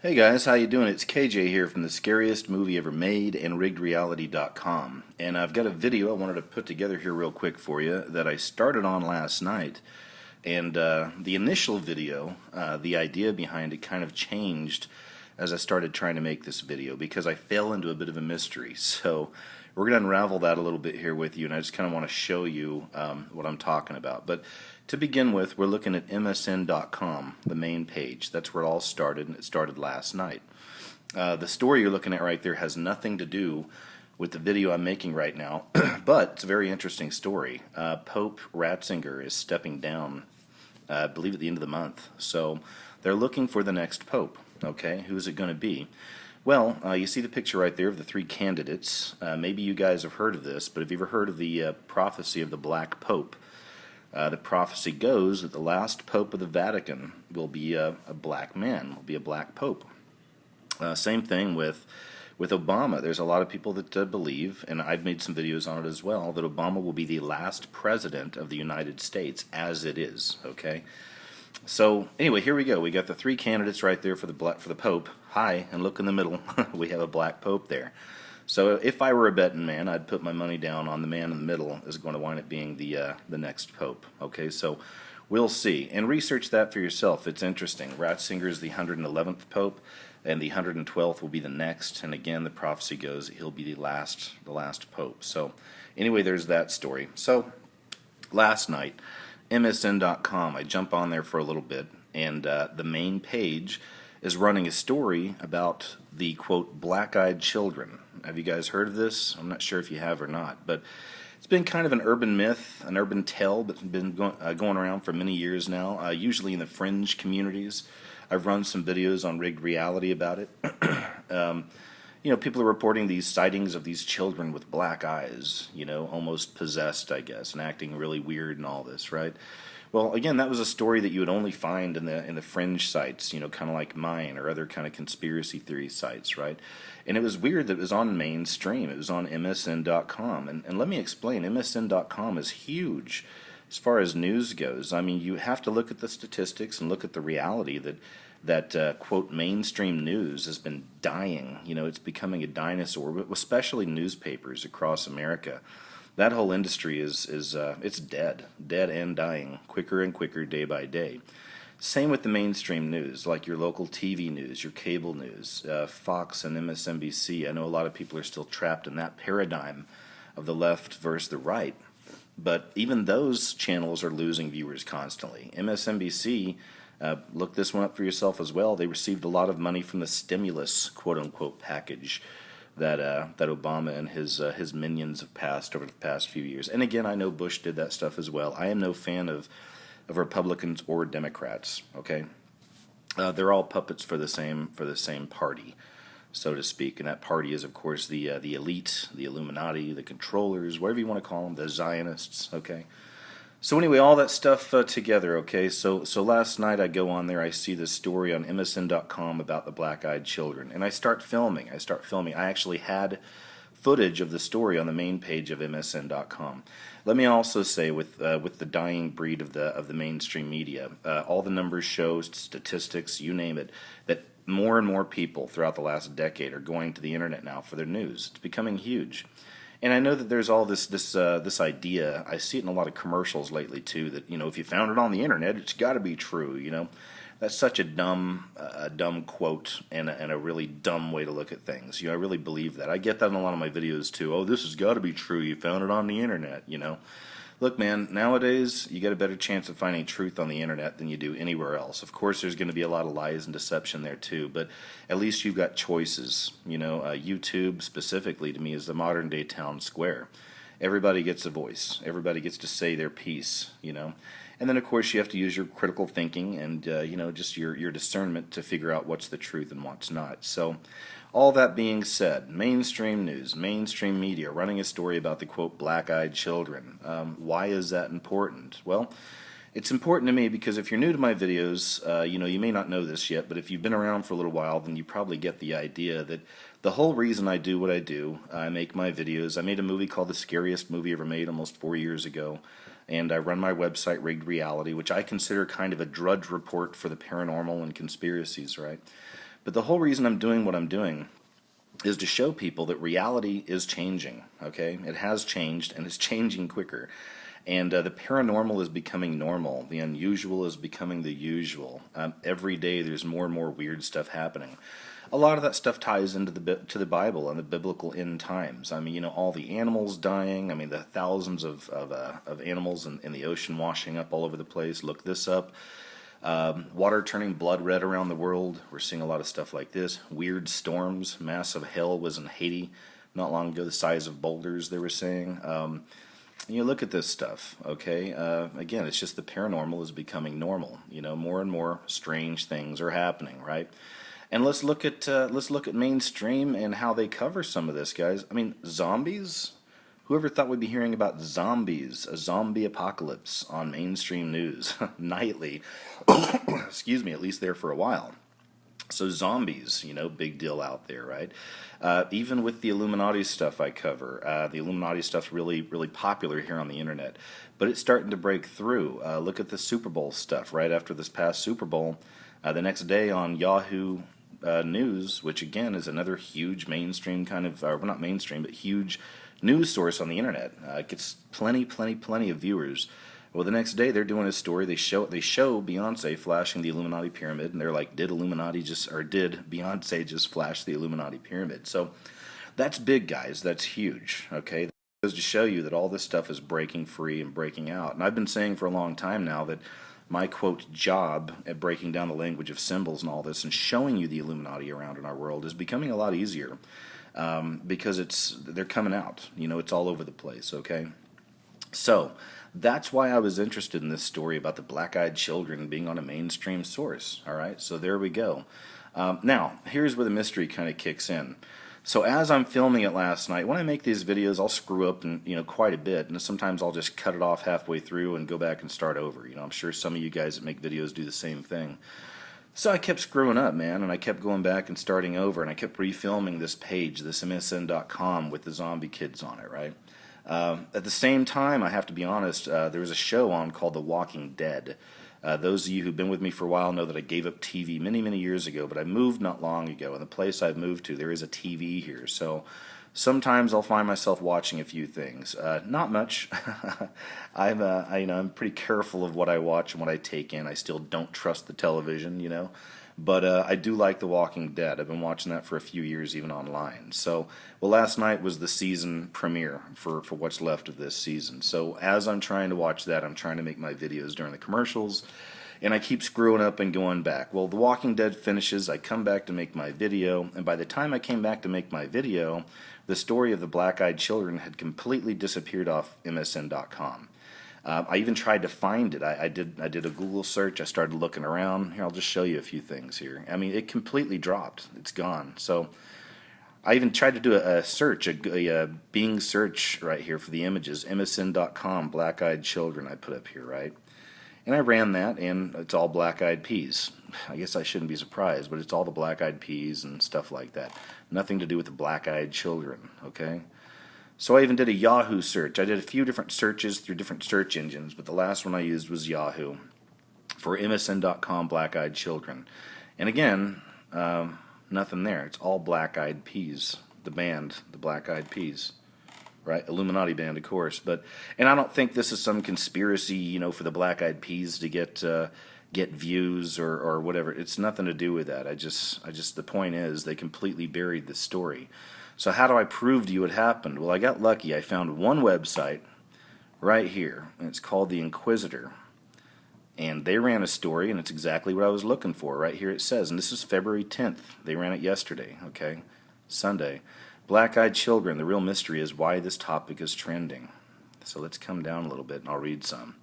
Hey guys, how you doing? It's KJ here from the scariest movie ever made and riggedreality.com. And I've got a video I wanted to put together here real quick for you that I started on last night. And the initial video, the idea behind it kind of changed as I started trying to make this video because I fell into a bit of a mystery. So we're going to unravel that a little bit here with you, and I just kind of want to show you what I'm talking about. But to begin with, we're looking at MSN.com, the main page. That's where it all started, and it started last night. The story you're looking at right there has nothing to do with the video I'm making right now, but it's a very interesting story. Pope Ratzinger is stepping down, I believe, at the end of the month. So they're looking for the next pope. Okay, who's it going to be? Well, you see the picture right there of the three candidates. Maybe you guys have heard of this, but have you ever heard of the prophecy of the Black Pope? The prophecy goes that the last pope of the Vatican will be a black man, will be a black pope. Same thing with Obama. There's a lot of people that believe, and I've made some videos on it as well, that Obama will be the last president of the United States as it is. Okay. So anyway, here we go. We got the three candidates right there for the Pope. Hi, and look in the middle. We have a black Pope there. So if I were a betting man, I'd put my money down on the man in the middle is going to wind up being the next Pope. Okay, so we'll see. And research that for yourself. It's interesting. Ratzinger is the 111th Pope, and the 112th will be the next. And again, the prophecy goes he'll be the last Pope. So anyway, there's that story. So last night, MSN.com, I jump on there for a little bit, and the main page is running a story about the, quote, black-eyed children. Have you guys heard of this? I'm not sure if you have or not, but it's been kind of an urban myth, an urban tale that's been going around for many years now, usually in the fringe communities. I've run some videos on Rigged Reality about it. People are reporting these sightings of these children with black eyes, almost possessed, I guess, and acting really weird and all this, right? Well, again, that was a story that you would only find in the fringe sites, kind of like mine or other kind of conspiracy theory sites, right? And it was weird that it was on mainstream. It was on MSN.com. And let me explain, MSN.com is huge as far as news goes. I mean, you have to look at the statistics and look at the reality that quote, mainstream news has been dying. It's becoming a dinosaur, but especially newspapers across America. That whole industry is it's dead and dying, quicker and quicker day by day. Same with the mainstream news, like your local TV news, your cable news, Fox and MSNBC. I know a lot of people are still trapped in that paradigm of the left versus the right. But even those channels are losing viewers constantly. MSNBC, look this one up for yourself as well. They received a lot of money from the stimulus, quote-unquote, package that Obama and his minions have passed over the past few years. And again, I know Bush did that stuff as well. I am no fan of Republicans or Democrats. Okay, they're all puppets for the same party, so to speak. And that party is, of course, the elite, the Illuminati, the controllers, whatever you want to call them, the Zionists. Okay. So anyway, all that stuff together, okay? So last night I go on there, I see this story on MSN.com about the black-eyed children, and I start filming. I actually had footage of the story on the main page of MSN.com. Let me also say, with the dying breed of the mainstream media, all the numbers show, statistics, you name it, that more and more people throughout the last decade are going to the internet now for their news. It's becoming huge. And I know that there's all this idea. I see it in a lot of commercials lately too. That if you found it on the internet, it's got to be true. That's such a dumb quote and a really dumb way to look at things. I really believe that. I get that in a lot of my videos too. Oh, this has got to be true. You found it on the internet. Look, man. Nowadays, you got a better chance of finding truth on the internet than you do anywhere else. Of course, there's going to be a lot of lies and deception there too, but at least you've got choices. YouTube specifically to me is the modern day town square. Everybody gets a voice. Everybody gets to say their piece. And then of course you have to use your critical thinking and just your discernment to figure out what's the truth and what's not. So, all that being said, mainstream news, mainstream media running a story about the, quote, black-eyed children. Why is that important? Well, it's important to me because if you're new to my videos, you may not know this yet, but if you've been around for a little while, then you probably get the idea that the whole reason I do what I do, I make my videos. I made a movie called The Scariest Movie Ever Made almost 4 years ago, and I run my website, Rigged Reality, which I consider kind of a drudge report for the paranormal and conspiracies, right? But the whole reason I'm doing what I'm doing is to show people that reality is changing, okay? It has changed, and it's changing quicker. And the paranormal is becoming normal. The unusual is becoming the usual. Every day there's more and more weird stuff happening. A lot of that stuff ties into the Bible and the biblical end times. I mean, all the animals dying. I mean, the thousands of animals in the ocean washing up all over the place. Look this up. Water turning blood red around the world. We're seeing a lot of stuff like this. Weird storms. Massive hail was in Haiti not long ago, the size of boulders, they were saying. Look at this stuff, okay? Again, it's just the paranormal is becoming normal. More and more strange things are happening, right? And let's look at mainstream and how they cover some of this, guys. I mean, zombies. Whoever thought we'd be hearing about zombies, a zombie apocalypse on mainstream news nightly? Excuse me, at least there for a while. So zombies, big deal out there, right? Even with the Illuminati stuff I cover, the Illuminati stuff's really, really popular here on the internet, but it's starting to break through. Look at the Super Bowl stuff. Right after this past Super Bowl, the next day on Yahoo News, which again is another huge mainstream kind of, well, not mainstream, but huge news source on the internet. It gets plenty of viewers. Well, the next day they're doing a story. They show Beyonce flashing the Illuminati pyramid, and they're like, did Beyonce just flash the Illuminati pyramid? So that's big, guys. That's huge. Okay, that goes to show you that all this stuff is breaking free and breaking out. And I've been saying for a long time now that my quote job at breaking down the language of symbols and all this and showing you the Illuminati around in our world is becoming a lot easier because they're coming out. It's all over the place. Okay, so that's why I was interested in this story about the black-eyed children being on a mainstream source. All right, so there we go. Now, here's where the mystery kind of kicks in. So as I'm filming it last night, when I make these videos, I'll screw up and quite a bit, and sometimes I'll just cut it off halfway through and go back and start over. I'm sure some of you guys that make videos do the same thing. So I kept screwing up, man, and I kept going back and starting over, and I kept refilming this page, this MSN.com with the zombie kids on it, right? At the same time, I have to be honest, there was a show on called The Walking Dead. Those of you who've been with me for a while know that I gave up TV many years ago, but I moved not long ago, and the place I've moved to, there is a TV here, so sometimes I'll find myself watching a few things. Not much. I'm pretty careful of what I watch and what I take in. I still don't trust the television, But I do like The Walking Dead. I've been watching that for a few years, even online. So, last night was the season premiere for what's left of this season. So as I'm trying to watch that, I'm trying to make my videos during the commercials, and I keep screwing up and going back. Well, The Walking Dead finishes, I come back to make my video, and by the time I came back to make my video, the story of the black-eyed children had completely disappeared off MSN.com. I even tried to find it. I did a Google search. I started looking around. Here, I'll just show you a few things here. I mean, it completely dropped. It's gone. So I even tried to do a search, a Bing search right here for the images. MSN.com, black-eyed children I put up here, right? And I ran that, and it's all black-eyed peas. I guess I shouldn't be surprised, but it's all the black-eyed peas and stuff like that. Nothing to do with the black-eyed children, okay? So I even did a Yahoo search. I did a few different searches through different search engines, but the last one I used was Yahoo for MSN.com black-eyed children. And again, nothing there. It's all black-eyed peas, the band, the black-eyed peas. Right, Illuminati band, of course, and I don't think this is some conspiracy, for the black-eyed peas to get views or whatever. It's nothing to do with that. The point is they completely buried the story. So how do I prove to you it happened? Well, I got lucky. I found one website right here, and it's called The Inquisitor, and they ran a story, and it's exactly what I was looking for. Right here it says, and this is February 10th. They ran it yesterday, okay, Sunday. Black-eyed children, the real mystery is why this topic is trending. So let's come down a little bit and I'll read some.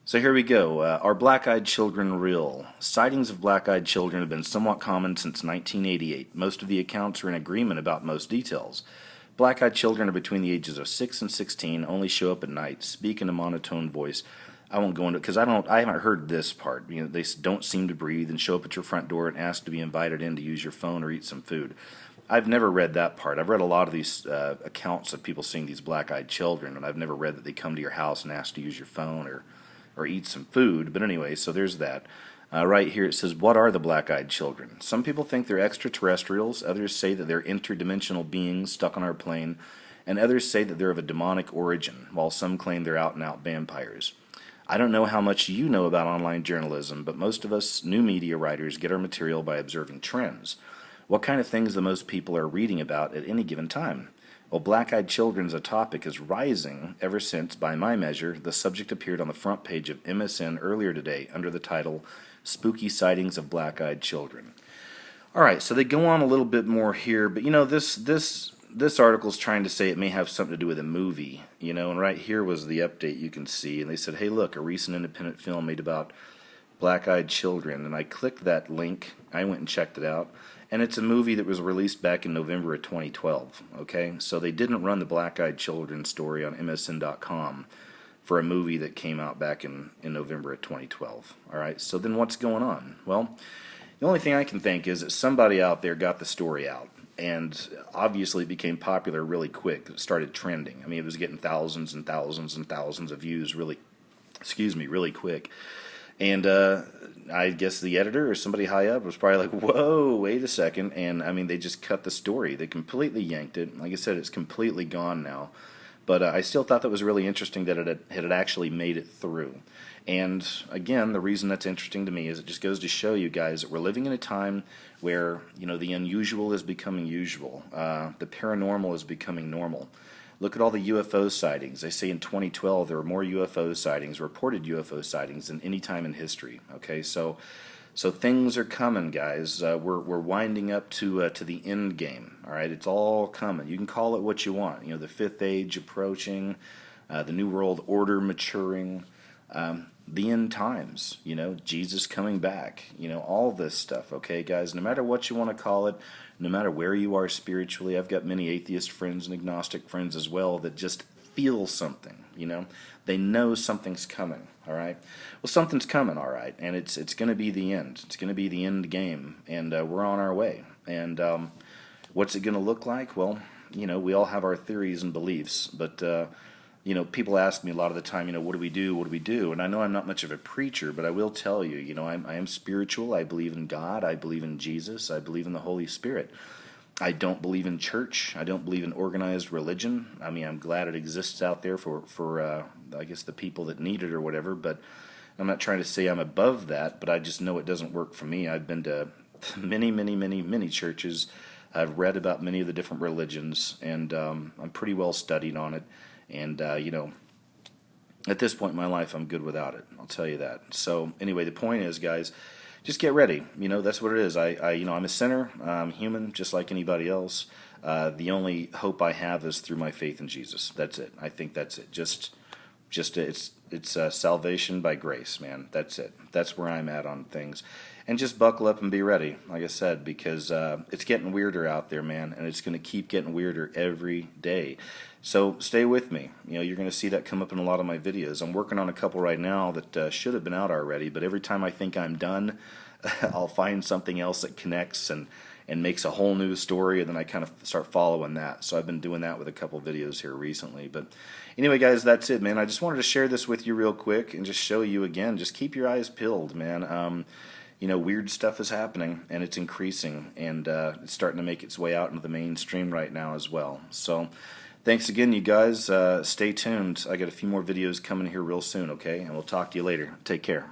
So here we go. Are black-eyed children real? Sightings of black-eyed children have been somewhat common since 1988. Most of the accounts are in agreement about most details. Black-eyed children are between the ages of 6 and 16, only show up at night, speak in a monotone voice. I won't go into it because I haven't heard this part. They don't seem to breathe and show up at your front door and ask to be invited in to use your phone or eat some food. I've never read that part. I've read a lot of these accounts of people seeing these black-eyed children, and I've never read that they come to your house and ask to use your phone or eat some food. But anyway, so there's that. Right here it says, what are the black-eyed children? Some people think they're extraterrestrials, others say that they're interdimensional beings stuck on our plane, and others say that they're of a demonic origin, while some claim they're out-and-out vampires. I don't know how much you know about online journalism, but most of us new media writers get our material by observing trends. What kind of things the most people are reading about at any given time? Well, black-eyed children as a topic is rising ever since, by my measure, the subject appeared on the front page of MSN earlier today under the title, Spooky Sightings of Black-Eyed Children. All right, so they go on a little bit more here, but this article's trying to say it may have something to do with a movie, and right here was the update you can see, and they said, hey, look, a recent independent film made about black-eyed children, and I clicked that link, I went and checked it out, and it's a movie that was released back in November of 2012, okay? So they didn't run the black-eyed children story on MSN.com for a movie that came out back in November of 2012, all right? So then what's going on? Well, the only thing I can think is that somebody out there got the story out, and obviously it became popular really quick. It started trending. I mean, it was getting thousands and thousands and thousands of views really quick. And I guess the editor or somebody high up was probably like, whoa, wait a second. And, I mean, they just cut the story. They completely yanked it. Like I said, it's completely gone now. But I still thought that was really interesting that it had actually made it through. And, again, the reason that's interesting to me is it just goes to show you guys that we're living in a time where, the unusual is becoming usual. The paranormal is becoming normal. Look at all the UFO sightings. They say in 2012 there were more UFO sightings, reported UFO sightings, than any time in history. Okay, so things are coming, guys. We're winding up to the end game. All right, it's all coming. You can call it what you want. The fifth age approaching, the new world order maturing, the end times. Jesus coming back. All this stuff. Okay, guys. No matter what you want to call it. No matter where you are spiritually, I've got many atheist friends and agnostic friends as well that just feel something, They know something's coming, all right? Well, something's coming, all right, and it's going to be the end. It's going to be the end game, and we're on our way. And what's it going to look like? Well, we all have our theories and beliefs, but people ask me a lot of the time, what do we do? What do we do? And I know I'm not much of a preacher, but I will tell you, I am spiritual. I believe in God. I believe in Jesus. I believe in the Holy Spirit. I don't believe in church. I don't believe in organized religion. I mean, I'm glad it exists out there for I guess the people that need it or whatever, but I'm not trying to say I'm above that, but I just know it doesn't work for me. I've been to many churches. I've read about many of the different religions, and I'm pretty well studied on it. And, at this point in my life, I'm good without it. I'll tell you that. So, anyway, the point is, guys, just get ready. That's what it is. I'm a sinner. I'm human, just like anybody else. The only hope I have is through my faith in Jesus. That's it. I think that's it. It's salvation by grace, man. That's it. That's where I'm at on things. And just buckle up and be ready, like I said, because it's getting weirder out there, man, and it's going to keep getting weirder every day. So stay with me. You're going to see that come up in a lot of my videos. I'm working on a couple right now that should have been out already, but every time I think I'm done, I'll find something else that connects and makes a whole new story, and then I kind of start following that. So I've been doing that with a couple videos here recently. But anyway, guys, that's it, man. I just wanted to share this with you real quick and just show you again. Just keep your eyes peeled, man. Weird stuff is happening, and it's increasing, and it's starting to make its way out into the mainstream right now as well. So thanks again, you guys. Stay tuned. I got a few more videos coming here real soon, okay? And we'll talk to you later. Take care.